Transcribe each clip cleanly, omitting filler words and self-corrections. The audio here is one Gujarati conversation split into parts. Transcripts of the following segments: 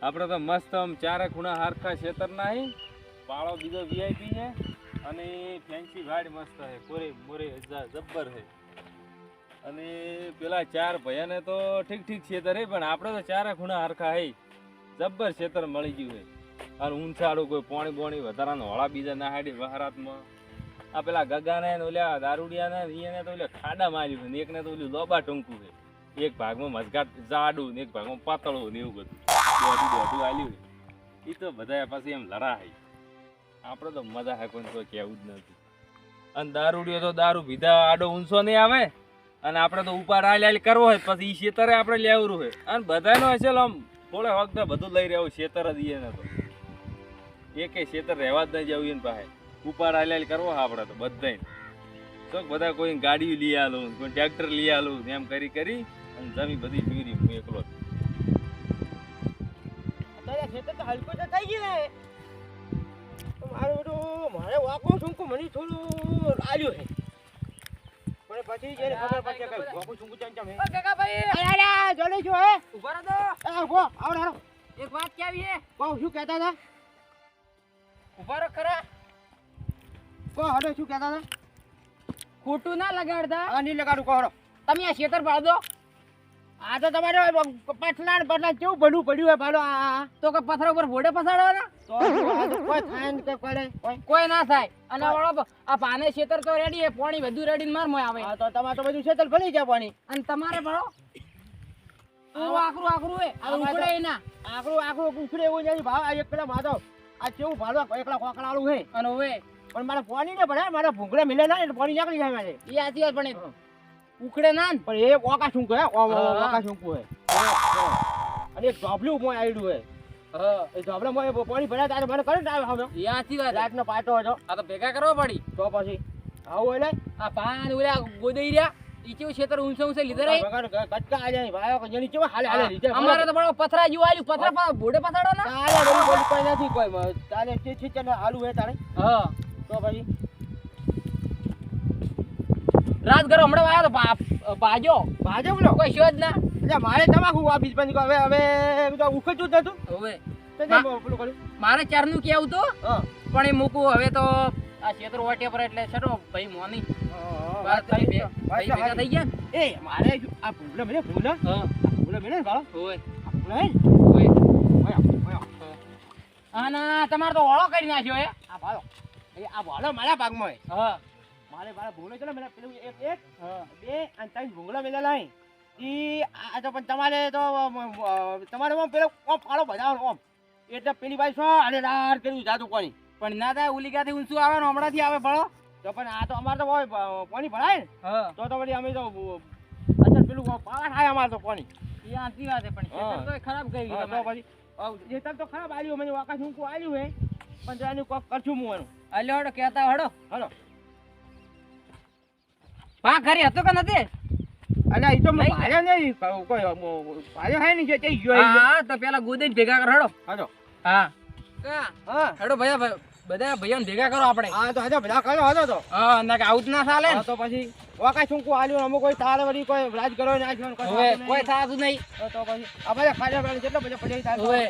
આપણે તો મસ્ત આમ ચારે ખૂણા હારખા ખેતરના હી પાળો બીજો વીઆઈપી છે અને ફેન્સી વાડ મસ્ત છે કોરે મોરે જબ્બર છે અને પેલા ચાર ભયાને તો ઠીક ઠીક ખેતર હે પણ આપણે તો ચારે ખૂણા હારખા હે જબ્બર ખેતર મળી ગયું છે અને ઊંચાડું કોઈ પોણી બોણી વધારાનો હોળા બીજા ના હાડી વહારાતમાં આ પેલા ગગાને ને ઓલ્યા દારૂડિયાને એને તો ઓલે ખાડા માર્યું છે ને એકને તો ઓલું લોબા ટૂંકું છે એક ભાગમાં મજગાટ જાડું ને એક ભાગમાં પાતળું ને એવું બધું દોઢું આલ્યું એ તો બધા પાછી એમ લડાય આપણે તો મજા હે કોઈ તો કહેવું જ નથી અને દારૂડિયો તો દારૂ પીધા આડો ઊંચો નહીં આવે અને આપણે તો ઉપાડ આલ કરવો હોય પછી એ ખેતરે આપણે લેવરું હોય અને બધાનો હશે આમ થોડે વખતે બધું લઈ રહ્યું ખેતર જ ને તો એકે ખેતર રહેવા જ નહીં જવું એને પાસે ઉપાડ આલ કરવો આપણે તો બધાને તો બધા કોઈ ગાડી લઈ આલું કોઈ ટ્રેક્ટર લઈ આલું એમ કરી કરી અને જમી બધી પીરી હું એકલો ખેતર તો હલકો તો થઈ ગયું મારું બધું મારે વાકો શું મને થોડું આવ્યું છે પણ પછી જેને ખબર પડશે કે વાકો શું ચાંચા મે કાકા ભાઈ અરે જોડે છો હે ઉભા રહો તો ઉભો આવો હારો એક વાત કેવી હે કહો શું કહેતા હતા ઉભા રહો ખરા કહો હડો શું કહેતા હતા ખોટું ના લગાડતા આ નહીં લગાડું કહો હડો તમે આ ખેતર પાડ દો આ તો તમારે પટલા કેવું ભલું પડ્યું હોય ભાડો આ તો કે પથરા ઉપર ભોડે પસાડવાના તો કોઈ થાય ને કરે કોઈ ના થાય અને વળો આ પાને ખેતર તો રેડી હે પાણી બધું રેડી માર મોય આવે હા તો તમારે તો બધું છેતર ભરી જાય પાણી અને તમારે ભળો આકરું હે આ ઉકળે ના આકરું ઉખડે એવું નથી ભાવ આ એક પેલા માધવ આ કેવું ભાડો એકલા કોકડાળું હે અને હવે પણ મારે પાણી ને ભરાય મારે ભૂંગળે મિલે ના એટલે પાણી નીકળી જાય મારે એ આથી વાત પણ ઉકળે ના ને પણ એ ઓકા શું કહે ઓકા શું કહે અને એક ઢોબલું મોય આડ્યું હે હા એ ઢોબલા મોય પાણી ભરાય તારે મને કરે ને આવે હવે એ આથી વાત રાતનો પાટો હતો આ તો ભેગા કરવા પડી તો પછી આવું એટલે આ પાન ઓલા ગોદઈ રહ્યા ઈ કેવું ખેતર ઊંચે લીધે રહી કટકા આ જાય ભાઈ કે જેની કેવા હાલે લીધે અમારે તો બળો પથરા જેવું આલ્યું પથરા ભોડે પસાડો ના તારે કોઈ નથી કોઈ તારે છે ને હાલું હે તારે હા તો પછી રાજગરો હમણાં આવ્યો તો ભાજો બોલો કોઈ શોધ ના એટલે મારે તમાકુ આ બીજ બંધ હવે હવે ઉખડતું જ નતું હવે પેલું કર્યું મારે ચારનું કેવું તો હા પણ એ મૂકું હવે તો આ ખેતર વાટ્યા પર એટલે છડો ભાઈ મોની ભાઈ ભેગા થઈ ગયા એ મારે આ ભૂલા મને ભૂલા હા ભૂલા મને બાળો હોય ભૂલા હોય આના તમારે તો ઓળો કરી નાખ્યો હે આ ભાળો આ ભાળો મારા ભાગમાં હે હા મારે મારા ભૂલો ચલો મને પેલું એક બે અને ત્રણ ભૂંગળા મેલા લાઈ ઈ આ તો પણ તમારે તો તમારે ઓમ પેલો ઓમ ફાળો બજાવવાનો ઓમ એટલે પેલી બાઈ સો અને રાર કર્યું જાતું પાણી પણ ના થાય ઉલીકાથી ઊંચું આવે ને હમણાંથી આવે ભળો તો પણ આ તો અમારે તો પાણી ભરાય ને હા તો વળી અમે તો અસર પેલું પાવા થાય અમારે તો પાણી એ આથી વાત છે પણ ખેતર તો ખરાબ કરી તો ગયું પછી જે તો ખરાબ આવ્યું મને આકાશ ઊંકું આવ્યું હે પણ જાનું કોક કરશું હું એનું અલ્યો હડો કહેતા હડો હલો પા ઘરે હતો કે નથી અલ્યા ઈ તો મેં ભાર્યો નહીં કોઈ ભાર્યો હે નહીં જઈ ગયો હા તો પેલા ગોદઈને ભેગા કર હડો હલો હા હા હડો ભૈયા બધા ભાઈઓને ભેગા કરો આપણે હા તો હજો બધા કર્યો હતો તો હા ના કે આઉટ ના ચાલે ને તો પછી વાકા શું આલ્યું અમુક કોઈ તારે વળી કોઈ રાજ કરો નાખ્યો કોઈ થાતું નહીં તો પછી આ બધા ખાડા પાણી કેટલો બધો પછી થાય હવે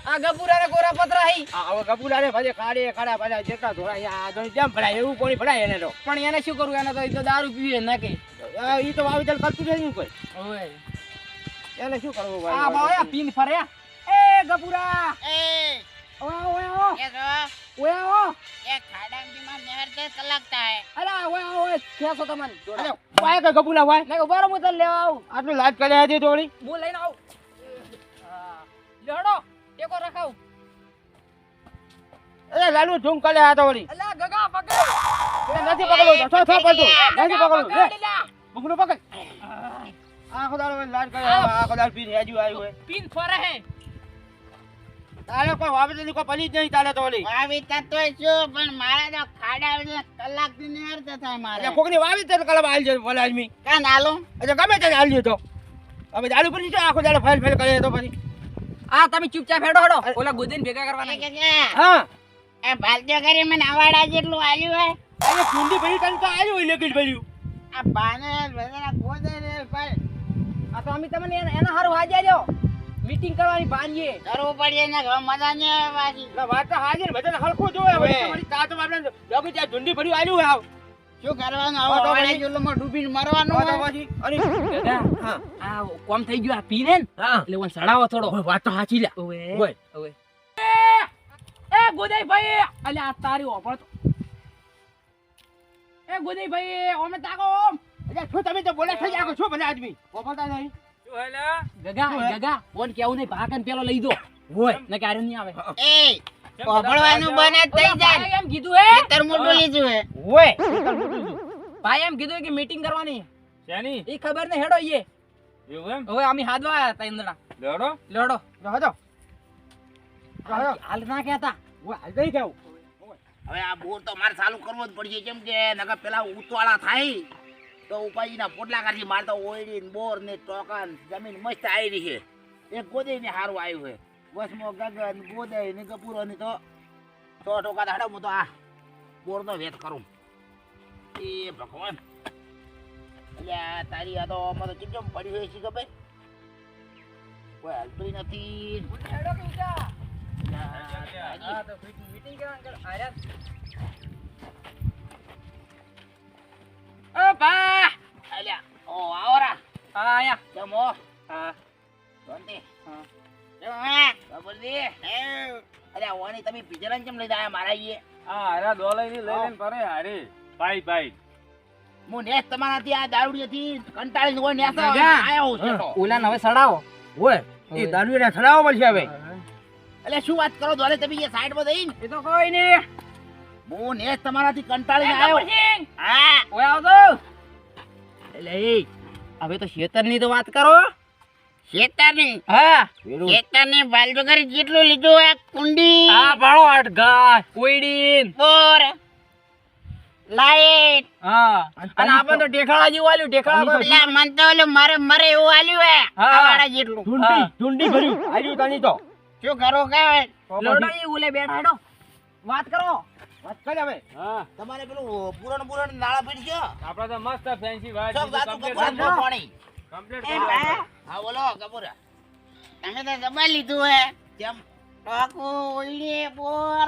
આ ગપુરા ને કોરા પતરા હી આ હવે કપૂલા રે ભાઈ કાઢે ખાડા પાડા જેટલા ધોળા અહીંયા આ જેમ ભરાય એવું પાણી ભરાય એને તો પણ એને શું કરવું એને તો દારૂ પીવે ના કે ઈ તો વાવેતર કરતું જ નહીં કોઈ હવે એને શું કરવું આ બાયા પીન ફરે એ ગપુરા એ ઓય ઓય ये तो ઓય ઓય ये खाड़ा में नहर से लगता है અરે ઓય ઓય કેસો તમને અરે વાય કે કપૂલા વાય ના ઉભા રહો હું તને લેવા આવું આટલું લાજ કર્યા હતી થોડી હું લઈને આવું હા લેડો ટેકો રખાવ અરે લાલુ ઝૂમ કરે આ તો વળી અલા ગગા પકડ એ નથી પકડો તો છો પડતું નથી પકડો લે બગડો પકડ આખો દાડો લાજ કરે આખો દાડ પીને હેજુ આવ્યું હે પીન ફરે હે તારે કોઈ વાવેતર ની કોઈ પડી જ નહીં તારે તો વળી વાવેતર તો શું પણ મારે તો ખાડા में કલાક થી નહેર તો થાય મારે એટલે કોકની વાવેતર કલમ આલ છે ભલા આદમી કા નાલો એટલે ગમે તે આલ તો હવે દાડુ પર છે આખો દાડો ફાઇલ ફાઇલ કરે તો પછી આ તમે ચૂપચાપ હેડો હેડો ઓલા ગોદીને ભેગા કરવાના કે હા એ ભાલજો કરી મને આવાડા જેટલું આલ્યું હે અરે કુંડી ભરી તને તો આવ્યું હોય લેકીટ ભર્યું આ બાને બધા ગોદે રે ભાઈ આ તો અમે તમને એના હારું હાજ્યા જો મીટિંગ કરવાની બાંધીએ. કરવું પડે ને હવે મજા નહીં આવે પાછી. એટલે વાત તો હાજર બધાને હલકો જોવે હવે હવે. તમારી તાતો આપણે જોગી ત્યાં ઢૂંઢી ભરી આલ્યું હે આવ શું કરવાનું હા, હવે તો વાળા પછી. ચૂલામાં ડૂબીને મરવાનું વાત તો હોય. પછી અને ગગા, હા આ કોમ થઈ ગયું આ પીને ને હા એટલે ઓન સડાવો થોડો. ઓય, વાત તો સાચી લ્યા ઓવે ઓય. ઓવે. એ ગોદાઈભાઈ, અલ્યા આ તારી ઓફર તો. એ ગોદાઈભાઈ, ઓમે તાકો ઓમ. અલ્યા શું તમે તો બોલે થઈ જાગો છો બધા આદમી ઓફરતા નહીં શું હેલા ગગા ગગા ઓન કેવું નહીં ભાગન પેલો લઈ દો. હોય ને કાર્ય નહીં આવે. એ પોપડવાનું બને જ થઈ જાય. ભાઈ એમ કીધું હે ખેતર મોટું લીધું હે. હોય ભાઈ એમ કીધું કે મીટિંગ કરવાની. શેની એ ખબર નહીં હેડો ઈએ. એવું એમ હવે અમે હાદવા આયા તા ઇંદડા. લેડો લેડો. રહો હાલ ના કહેતા. હોય હાલ નહીં કેવું હવે આ બોર તો મારે ચાલુ કરવો જ પડશે કેમ કે નકર પેલા ઉતવાળા થાય તો ઉપાજીના પોટલા કાઢી મારે તો ઓયડી ને બોર ને ટોકન જમીન મસ્ત આવી રહી છે. એક ગોદઈ ને સારું આવ્યું છે. વસમો ગગન ગોદઈ ને કપૂરો ને તો ટોકા દાડો હું તો આ બોર નો વેત કરું. એ ભગવાન એટલે આ તારી આ તો આમાં તો કેમ પડ્યું હોય છે ખબર કોઈ હાલતું નથી. હેડો કે ઉજા. તારી. હા તો મીટિંગ કરવાનું કર. આર્યા. ઓ બા. અલ્યા ઓ આવરા હા આયા. જમો હા. શાંતિ. હા. ખબર છે અલ્યા ઓની તમે પિજરાન કેમ લઈ જાય મારા ઈએ આ હારા દોલાઈ ની લઈ લઈને પરે હારે ભાઈ ભાઈ હું નેસ તમારાથી આ દારૂડિયાથી કંટાળીને હોય નેસ ગગા. આયો છું તો. ઓલા ને હવે સડાવો. હોય એ દારૂને થડાવો પડશે હવે અલ્યા શું વાત કરો દોલે તમે એ સાઈડમાં જઈને એ તો કોઈ નહીં. હું નેસ તમારાથી કંટાળીને આવ્યો. આવ્યો. હા ઓય આવતો. એટલે એ હવે તો શેતરની તો વાત કરો. શેતાની હા. શેતાની બાલબગરી જેટલું લીધું એક કુંડી આ ભાળો આટ ગાય કોઈડીન. બોર લાઈટ હા. અને આપણે તો ઢેખાડા જેવું આલ્યું ઢેખાડા. એટલે મન તો ઓલું મારે મરે એવું આલ્યું હે હા. આવાડા જેટલું. ઢૂંઢી ભર્યું આલ્યું તાની તો શું કરો કે લોડો ઈ ઉલે બેઠા હેડો. વાત કરો. વાત કરે હવે હા તમારે પેલું પુરણ નાળા પીડ છે આપડે તો મસ્ત ફેન્સી વાત સબ જાતું કમ્પ્લીટ કપડાં પાણી કમ્પ્લીટ એ હા હા બોલો કપૂરા તમે તો જમા લીધું હે કેમ ટોકુ ઓલી બોર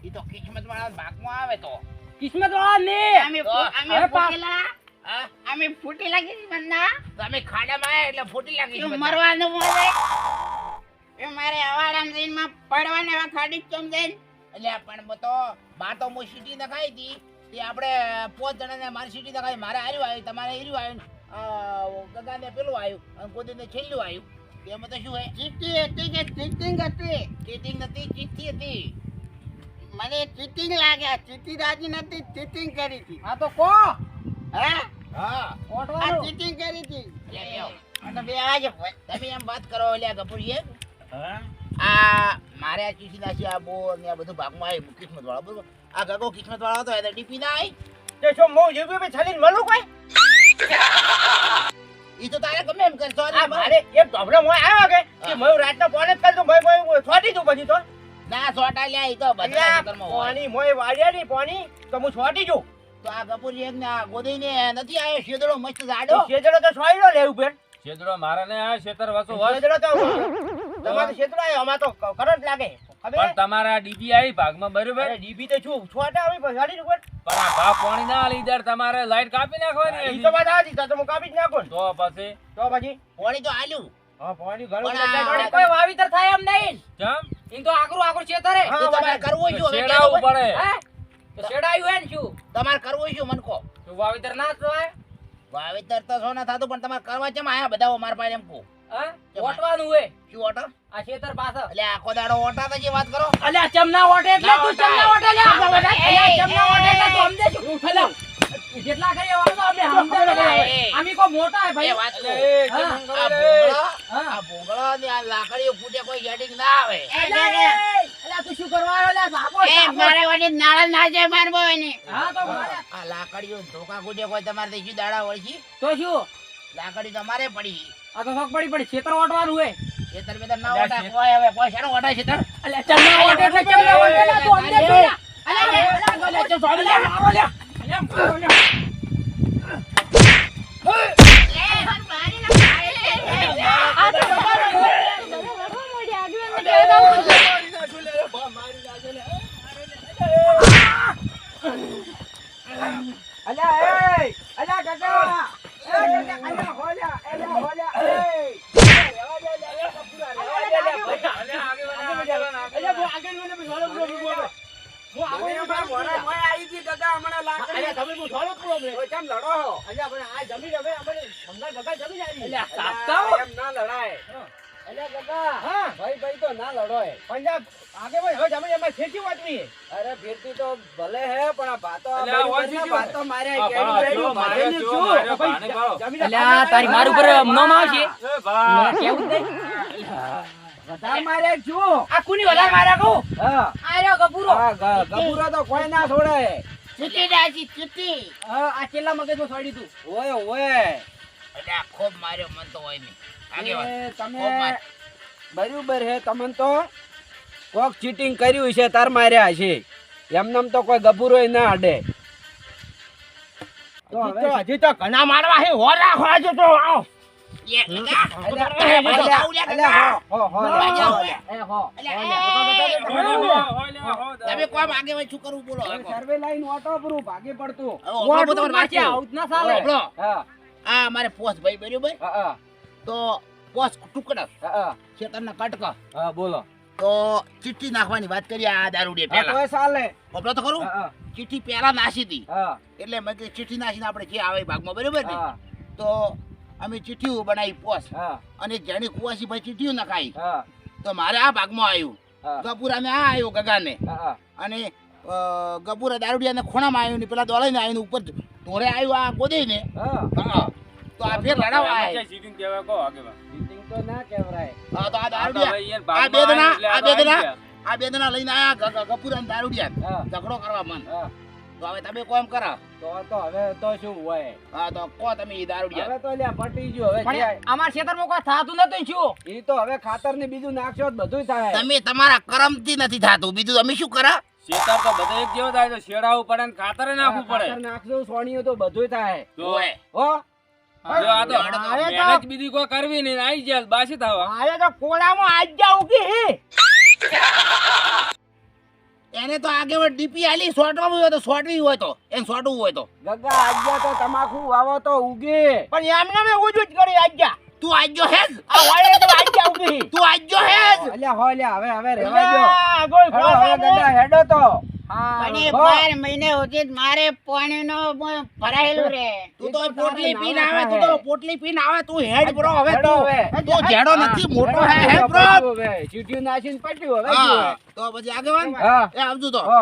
ઈ તો કિસ્મત વાળા ભાગમાં આવે તો કિસ્મત વાળા ને. અમે હવે પા- ફૂટેલા હા અમે ફૂટેલા કિસ્મત ના તમે ખાડામાં આયા એટલે ફૂટેલા કિસ્મત મરવાનું મળે એ મારે અવાડામ જઈને માં પડવાને એવા ખાડી જ કેમ જઈને એટલે પણ બતો બા તો હું સીટી નખાઈ હતી તે આપણે 5 જણાને મારી સીટી નખાઈ મારે આર્યું આવ્યું તમારે એર્યું આવ્યું ગગાને પેલું આવ્યું અને ગોદીને છેલ્લું આવ્યું એમાં તો શું હે ચીટી હતી કે ચીટિંગ હતી ચીટિંગ નથી ચીઠી હતી મને ચીટિંગ લાગ્યા ચીટી રાજી નથી ચીટિંગ કરી હતી હા તો કો. હે હા કોટવાનું. ચીટિંગ કરી હતી અને બે આજ તમે એમ વાત કરો ઓલ્યા કપૂરીએ આ મારે આ ચીઠી નાસી આ બોર ને આ બધું ભાગમાં આવી કિસ્મત વાળા બરોબર આ ગગો કિસ્મત વાળો હતો એટલે ડીપી ના આવી તે શું મો જેવું બે છાલીને મળું કોઈ ઈ તો તારે ગમે એમ કરશો આ મારે એક ઢોબળો મોય આવ્યો કે મય રાતના પોણે જ કરતો મય છોટી દઉં પછી તો ના સોટા લ્યા ઈ તો બધા અલ્યા, ખેતરમાં હોય. પાણી મોય વાળ્યા ની પાણી તો હું છોટી દઉં તો આ કપૂરી એક ને આ ગોદઈને નથી આવ્યો શેદડો મસ્ત જાડો શેજડો તો છોડ્યો લે ઉપર છેદડો મારા ને આ ખેતર વસો વસ શેજડો તો તમારે શેજડો આવ્યો અમાર તો કરંટ લાગે પણ ખબર તમારા ડીપી આવી ભાગમાં બરોબર અરે ડીબી તો છું છોટા આવી પછાડી ઉપર પણ આ ભાગ પાણી ના લીધર તમારે લાઈટ કાપી નાખવાની ઈ તો હતી. વાત આજી તો હું કાપી જ નાખું ને. તો પછી તો પછી પોણી તો આલ્યું હા પાણી ઘણું પણ આ- બધા કોઈ વાવીતર થાય એમ નહીં. જમ ઈન તો આકરું છેતરે. હા, તો તમારે કરવું શું હવે શેડાવું કહેજો પડે હે? તો શેડાયું હે ને શું? તમારે કરવું શું મને કહો તો વાવીતર ના થાય. વાવેતર તો સો ના થતું પણ તમારે કરવા ચમ આયા બધા મારા પાસે એમ કહો હે? ઓટવાનું હોય. શું ઓટો આ ખેતર પાછળ. એટલે આખો દાડો ઓટા તો જે વાત કરો અલ્યા ચમના ઓટે એટલે તું ચમના ઓટે લે. અલ્યા ચમના ઓટે એટલે તું સમજે છું. અલ્યા જેટલા કહીએ વાંધો અમે સમજે એ. આમી કો મોટા હે એ ભાઈ. વાત કહો. એ, હા. કેમ આ કરે રે? ભૂંગળા હા. આ ભૂંગળા ને આ લાકડીઓ ફૂટે કોઈ સેટિંગ ના આવે અલ્યા તું શું કરવા આવ્યો લે બાપો? હા તો મારે. આ લાકડીઓ ધોકા ફૂટે કોઈ તમારે દેશી દાડા વળશી તો શું? લાકડી તમારે પડી આ તો શોખ પડી ખેતર ઓટવાનું હોય. ખેતર બેતર ના ઓટા કોઈ હવે કોઈ શાનો ઓટા ખેતર અલ્યા ચમના ઓટે એટલે ચમના ઓટે એટલે તું સમજે છું. અલ્યા લે, મારો લે. અલ્યા મારો લે. આ તો તમારો હોય. અલ્યા એ અલ્યા કાકા અલ્યા હોલ્યા અલ્યા હોલ્યા એ અલ્યા તારી માર ઉપર નોમ આવશે મને કેવું દે વધારે માર્યા છું આ કોની વધારે માર્યા કહું હા આર્યો ગપુરો ગભુરા તો કોઈ ના છોડે ચીટી ડાચી ચીટી આ છેલ્લા મગજમાં છોડી તું ઓય ઓય અલ્યા ખૂબ માર્યો મન તો હોય નહીં આગેવાન એ ખૂબ તમે માર. બરાબર હે તમને તો કોક ચીટિંગ કર્યું છે તાર માર્યા છે એમનેમ તો કોઈ ગભુરોય ના અડે હજી તો ઘણા મારવા હે હો રાખો આજે તો આવો એ કાકા, એ હો તમે કોમ આગેવાન શું કરવું બોલો હવે કહો. સર્વે લાઈન ઓટો પૂરું ભાગે પડતું હવે ઓટો પર તમારે વાત છે. આઉટ ના ચાલે સાંભળો. હા આ અમારે પોસ્ટ ભાઈ બરાબર હા તો પોસ્ટ ટુકડા હા ખેતરના કટકા હા બોલો તો ચીઠી નાખવાની વાત કરી આ દારૂડિયે હા પહેલા તો ચાલે ખબર તો ખરું હા ચીઠી પહેલા નાસી હતી હા એટલે મેં કીધું ચીઠી નાસીને આપણે જે આવે એ ભાગમાં બરાબર ને હા તો અમે ચીઠીઓ બનાવી પોસ્ટ હા અને જેની કુવાસી ભાઈ ચીઠીઓ નખાઈ હા તો મારે આ ભાગમાં આવ્યું હા ગપુરાને આ આવ્યો ગગાને હા અને ગપુરા દારૂડિયાને ખૂણામાં આવ્યું ને પેલા દોડાઈને આવ્યું ને ઉપર ઢોરે આવ્યું આ ગોદીને હા તો આ ફેર લડાવા આવ્યા. ચીટિંગ કહેવાય કહો આગેવાન. ચીટિંગ તો ના કહેવાય હા, તો આ આ તો દારૂડિયા ભાઈ યાર આ ભાગમાં બે આવે એટલે જણા આ આ બે જણા લઈને આયા ગપુરા અને દારૂડિયા હા ઝઘડો કરવા મન હા તો હવે તમે કોમ કરો તો હવે તો શું હોય હા તો કો તમે ઈ દારૂડિયા હવે તો લ્યા પટી ગયો હવે પણ ક્યાંય. અમાર ખેતરમાં કોઈ થાતું નતું શું ઈ તો હવે ખાતર ને બીજું નાખશો તો બધું થાય તમે તમારા કરમથી નથી થાતું બીજું તમે શું કરો શેતર તો બધા એક જેવો થાય તો શેડાવું પડે ને ખાતર નાખવું પડે ખાતર નાખજો સોણીઓ તો બધું થાય જો ઓય હો જો આ તો મારે તો- મહેનત બીજી કોઈ કરવી નહીં ને આઈ જાય બાસી થવા આરે તો કોળામાં આજ જા ઉગી હે એને તો આગળ ડીપી આલી સોટવું હોય તો સોટવી હોય તો એને સોટવું હોય તો ગગા આજ્યા તો તમાકુ વાવો તો ઉગે પણ એમને મેં ઓજું જ કરી આજ જા તું આજ્યો હેજ આ વાળે તો આજ જા ઉગી તું આજ્યો હેજ અલ્યા હો લ્યા હવે રહેવા દો આ ગોળ હેડો હવે ગગા હેડો તો મને હો. 12 મહિને સુધી મારે પાણીનો ભરાયેલું રે તું તો ઈ તો પોટલી તારે પીને નાવા આવે તું તો પોટલી પીને આવે તું હેડ બ્રો હવે હેડો તું હવે. તું જેડો નથી મોટો હે હેડો, હેડ બ્રો પટ્યું હવે ચીટિયું નાખીને પટ્યું હવે શું હા તો પછી આગેવાન હા એ આવજો તો હો